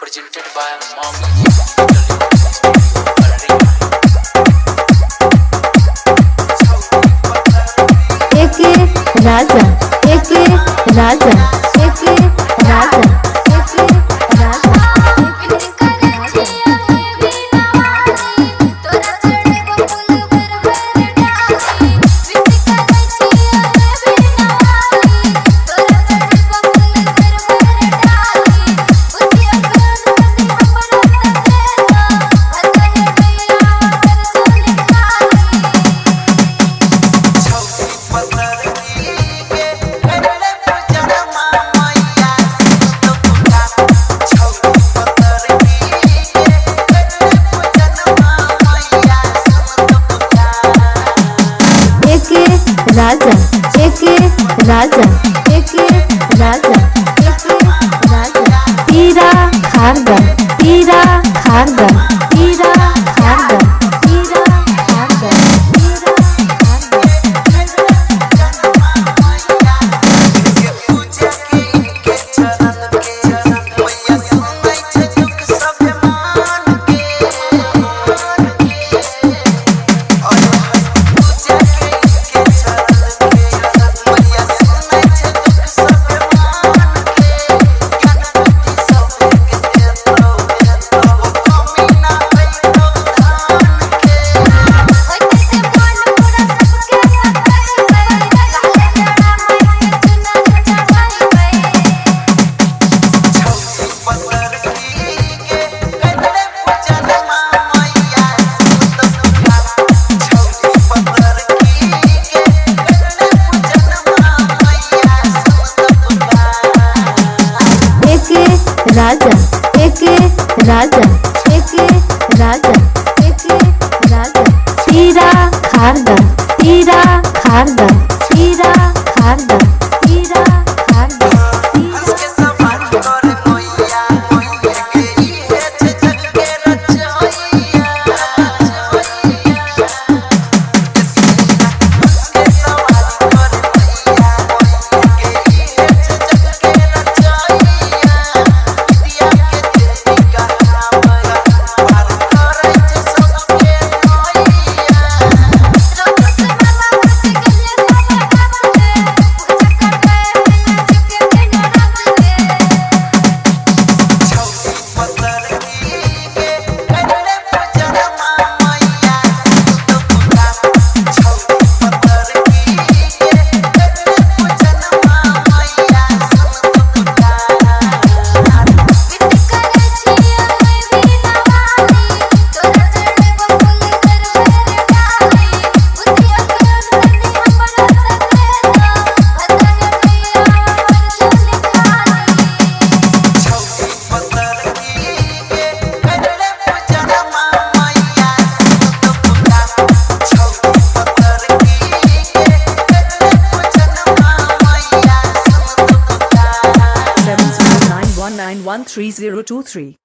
presented by Mom. एक राजा एक राजा एक राजा एक राजा राजा एक राजा एक राजा एक राजा तीरा खारदा तीरा खारदा तीरा खारदा तीरा खारदा राजा एक राजा एक राजा एक राजा तीरा खारदा तीरा खारदा तीरा खारदा तीरा खारदा one 3023